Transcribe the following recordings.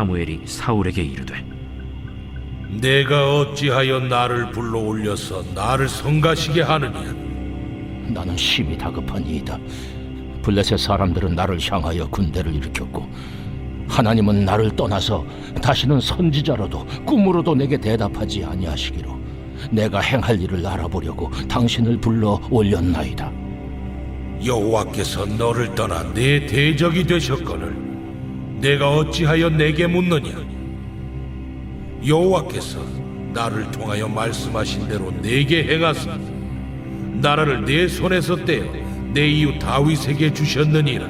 사무엘이 사울에게 이르되 내가 어찌하여 나를 불러 올려서 나를 성가시게 하느냐? 나는 심히 다급하니이다. 블레셋 사람들은 나를 향하여 군대를 일으켰고 하나님은 나를 떠나서 다시는 선지자로도 꿈으로도 내게 대답하지 아니하시기로 내가 행할 일을 알아보려고 당신을 불러 올렸나이다. 여호와께서 너를 떠나 내 대적이 되셨거늘 내가 어찌하여 내게 묻느냐? 여호와께서 나를 통하여 말씀하신 대로 내게 행하사 나라를 내 손에서 떼어 내 이웃 다윗에게 주셨느니라.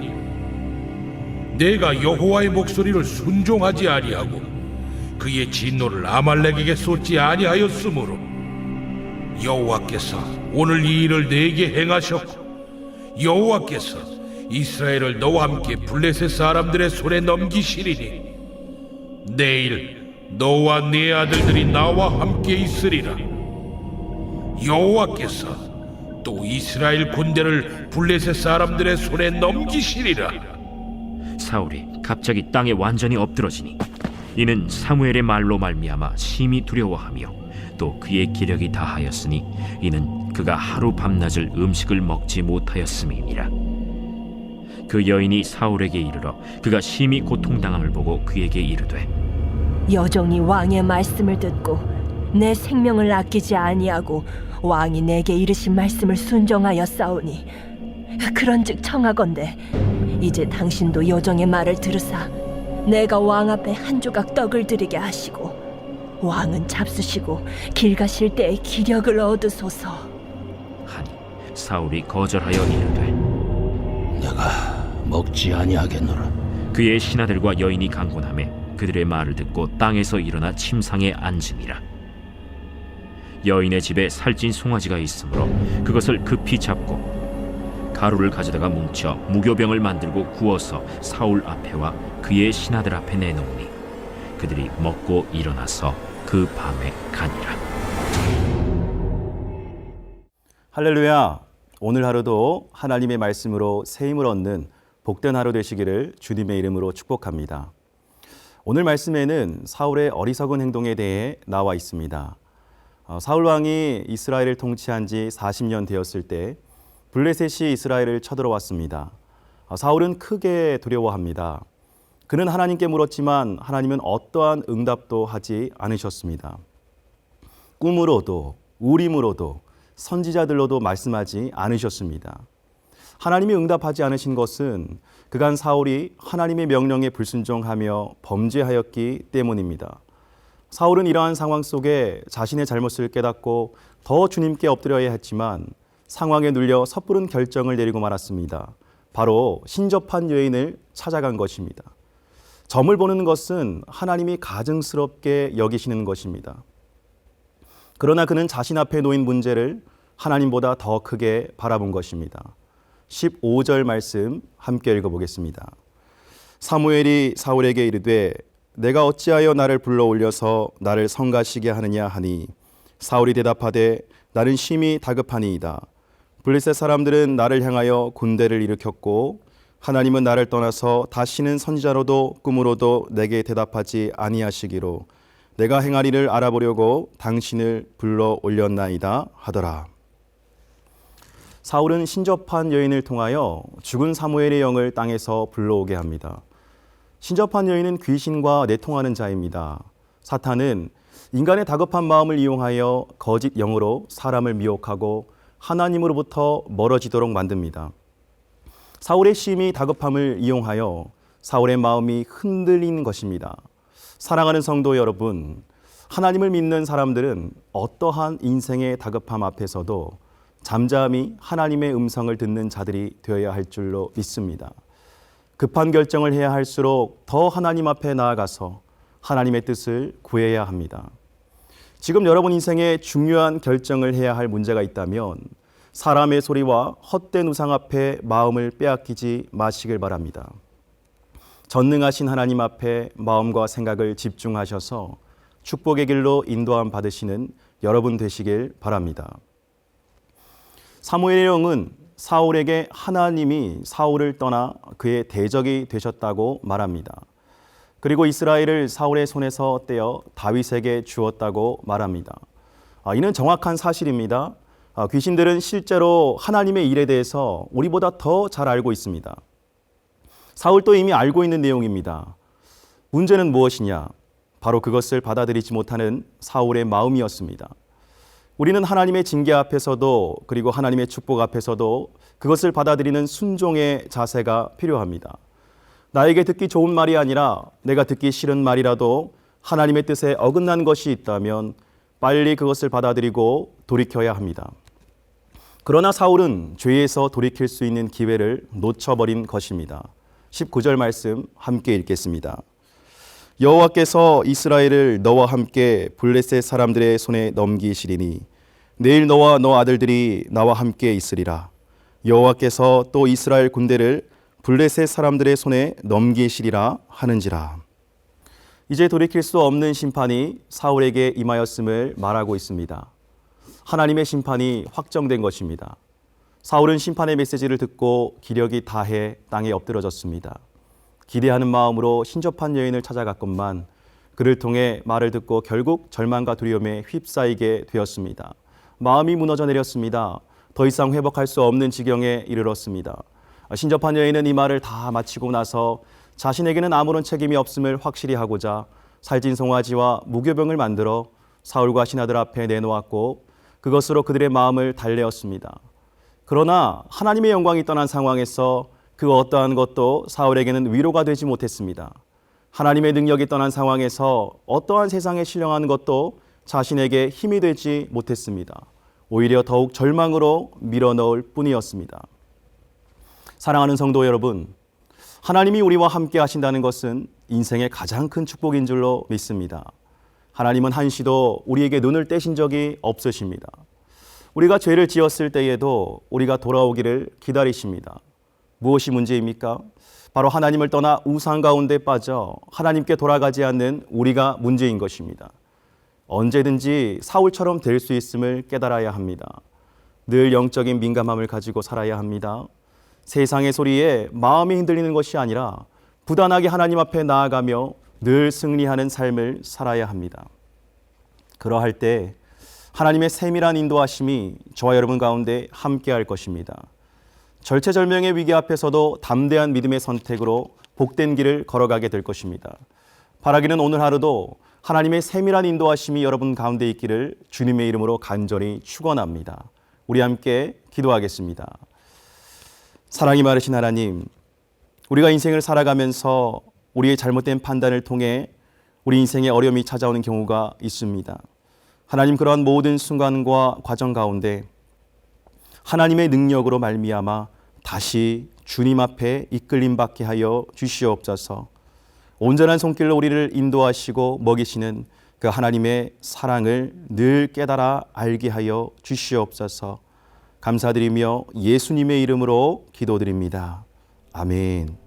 내가 여호와의 목소리를 순종하지 아니하고 그의 진노를 아말렉에게 쏟지 아니하였으므로 여호와께서 오늘 이 일을 내게 행하셨고 여호와께서 이스라엘을 너와 함께 블레셋 사람들의 손에 넘기시리니 내일 너와 네 아들들이 나와 함께 있으리라. 여호와께서 또 이스라엘 군대를 블레셋 사람들의 손에 넘기시리라. 사울이 갑자기 땅에 완전히 엎드러지니 이는 사무엘의 말로 말미암아 심히 두려워하며 또 그의 기력이 다하였으니 이는 그가 하루 밤낮을 음식을 먹지 못하였음이니라. 그 여인이 사울에게 이르러 그가 심히 고통당함을 보고 그에게 이르되 여종이 왕의 말씀을 듣고 내 생명을 아끼지 아니하고 왕이 내게 이르신 말씀을 순종하여 싸우니 그런즉 청하건대 이제 당신도 여종의 말을 들으사 내가 왕 앞에 한 조각 떡을 드리게 하시고 왕은 잡수시고 길 가실 때에 기력을 얻으소서 하니 사울이 거절하여 이르되 내가 먹지 아니하겠노라. 그의 신하들과 여인이 강권하매 그들의 말을 듣고 땅에서 일어나 침상에 앉으니라. 여인의 집에 살찐 송아지가 있으므로 그것을 급히 잡고 가루를 가져다가 뭉쳐 무교병을 만들고 구워서 사울 앞에와 그의 신하들 앞에 내놓으니 그들이 먹고 일어나서 그 밤에 가니라. 할렐루야. 오늘 하루도 하나님의 말씀으로 새 힘을 얻는 복된 하루 되시기를 주님의 이름으로 축복합니다. 오늘 말씀에는 사울의 어리석은 행동에 대해 나와 있습니다. 사울 왕이 이스라엘을 통치한 지 40년 되었을 때 블레셋이 이스라엘을 쳐들어왔습니다. 사울은 크게 두려워합니다. 그는 하나님께 물었지만 하나님은 어떠한 응답도 하지 않으셨습니다. 꿈으로도 우림으로도 선지자들로도 말씀하지 않으셨습니다. 하나님이 응답하지 않으신 것은 그간 사울이 하나님의 명령에 불순종하며 범죄하였기 때문입니다. 사울은 이러한 상황 속에 자신의 잘못을 깨닫고 더 주님께 엎드려야 했지만 상황에 눌려 섣부른 결정을 내리고 말았습니다. 바로 신접한 여인을 찾아간 것입니다. 점을 보는 것은 하나님이 가증스럽게 여기시는 것입니다. 그러나 그는 자신 앞에 놓인 문제를 하나님보다 더 크게 바라본 것입니다. 15절 말씀 함께 읽어보겠습니다. 사무엘이 사울에게 이르되 내가 어찌하여 나를 불러 올려서 나를 성가시게 하느냐 하니 사울이 대답하되 나는 심히 다급하니이다. 블레셋 사람들은 나를 향하여 군대를 일으켰고 하나님은 나를 떠나서 다시는 선지자로도 꿈으로도 내게 대답하지 아니하시기로 내가 행할 일을 알아보려고 당신을 불러 올렸나이다 하더라. 사울은 신접한 여인을 통하여 죽은 사무엘의 영을 땅에서 불러오게 합니다. 신접한 여인은 귀신과 내통하는 자입니다. 사탄은 인간의 다급한 마음을 이용하여 거짓 영으로 사람을 미혹하고 하나님으로부터 멀어지도록 만듭니다. 사울의 심히 다급함을 이용하여 사울의 마음이 흔들린 것입니다. 사랑하는 성도 여러분, 하나님을 믿는 사람들은 어떠한 인생의 다급함 앞에서도 잠잠히 하나님의 음성을 듣는 자들이 되어야 할 줄로 믿습니다. 급한 결정을 해야 할수록 더 하나님 앞에 나아가서 하나님의 뜻을 구해야 합니다. 지금 여러분 인생에 중요한 결정을 해야 할 문제가 있다면 사람의 소리와 헛된 우상 앞에 마음을 빼앗기지 마시길 바랍니다. 전능하신 하나님 앞에 마음과 생각을 집중하셔서 축복의 길로 인도함 받으시는 여러분 되시길 바랍니다. 사무엘의 영은 사울에게 하나님이 사울을 떠나 그의 대적이 되셨다고 말합니다. 그리고 이스라엘을 사울의 손에서 떼어 다윗에게 주었다고 말합니다. 이는 정확한 사실입니다. 귀신들은 실제로 하나님의 일에 대해서 우리보다 더 잘 알고 있습니다. 사울도 이미 알고 있는 내용입니다. 문제는 무엇이냐? 바로 그것을 받아들이지 못하는 사울의 마음이었습니다. 우리는 하나님의 징계 앞에서도 그리고 하나님의 축복 앞에서도 그것을 받아들이는 순종의 자세가 필요합니다. 나에게 듣기 좋은 말이 아니라 내가 듣기 싫은 말이라도 하나님의 뜻에 어긋난 것이 있다면 빨리 그것을 받아들이고 돌이켜야 합니다. 그러나 사울은 죄에서 돌이킬 수 있는 기회를 놓쳐버린 것입니다. 19절 말씀 함께 읽겠습니다. 여호와께서 이스라엘을 너와 함께 블레셋 사람들의 손에 넘기시리니 내일 너와 너 아들들이 나와 함께 있으리라. 여호와께서 또 이스라엘 군대를 블레셋 사람들의 손에 넘기시리라 하는지라. 이제 돌이킬 수 없는 심판이 사울에게 임하였음을 말하고 있습니다. 하나님의 심판이 확정된 것입니다. 사울은 심판의 메시지를 듣고 기력이 다해 땅에 엎드러졌습니다. 기대하는 마음으로 신접한 여인을 찾아갔건만 그를 통해 말을 듣고 결국 절망과 두려움에 휩싸이게 되었습니다. 마음이 무너져 내렸습니다. 더 이상 회복할 수 없는 지경에 이르렀습니다. 신접한 여인은 이 말을 다 마치고 나서 자신에게는 아무런 책임이 없음을 확실히 하고자 살찐 송아지와 무교병을 만들어 사울과 신하들 앞에 내놓았고 그것으로 그들의 마음을 달래었습니다. 그러나 하나님의 영광이 떠난 상황에서 그 어떠한 것도 사울에게는 위로가 되지 못했습니다. 하나님의 능력이 떠난 상황에서 어떠한 세상에 신령한 것도 자신에게 힘이 되지 못했습니다. 오히려 더욱 절망으로 밀어넣을 뿐이었습니다. 사랑하는 성도 여러분, 하나님이 우리와 함께 하신다는 것은 인생의 가장 큰 축복인 줄로 믿습니다. 하나님은 한시도 우리에게 눈을 떼신 적이 없으십니다. 우리가 죄를 지었을 때에도 우리가 돌아오기를 기다리십니다. 무엇이 문제입니까? 바로 하나님을 떠나 우상 가운데 빠져 하나님께 돌아가지 않는 우리가 문제인 것입니다. 언제든지 사울처럼 될 수 있음을 깨달아야 합니다. 늘 영적인 민감함을 가지고 살아야 합니다. 세상의 소리에 마음이 흔들리는 것이 아니라 부단하게 하나님 앞에 나아가며 늘 승리하는 삶을 살아야 합니다. 그러할 때 하나님의 세밀한 인도하심이 저와 여러분 가운데 함께할 것입니다. 절체절명의 위기 앞에서도 담대한 믿음의 선택으로 복된 길을 걸어가게 될 것입니다. 바라기는 오늘 하루도 하나님의 세밀한 인도하심이 여러분 가운데 있기를 주님의 이름으로 간절히 축원합니다. 우리 함께 기도하겠습니다. 사랑이 많으신 하나님, 우리가 인생을 살아가면서 우리의 잘못된 판단을 통해 우리 인생에 어려움이 찾아오는 경우가 있습니다. 하나님, 그러한 모든 순간과 과정 가운데 하나님의 능력으로 말미암아 다시 주님 앞에 이끌림 받게 하여 주시옵소서. 온전한 손길로 우리를 인도하시고 먹이시는 그 하나님의 사랑을 늘 깨달아 알게 하여 주시옵소서. 감사드리며 예수님의 이름으로 기도드립니다. 아멘.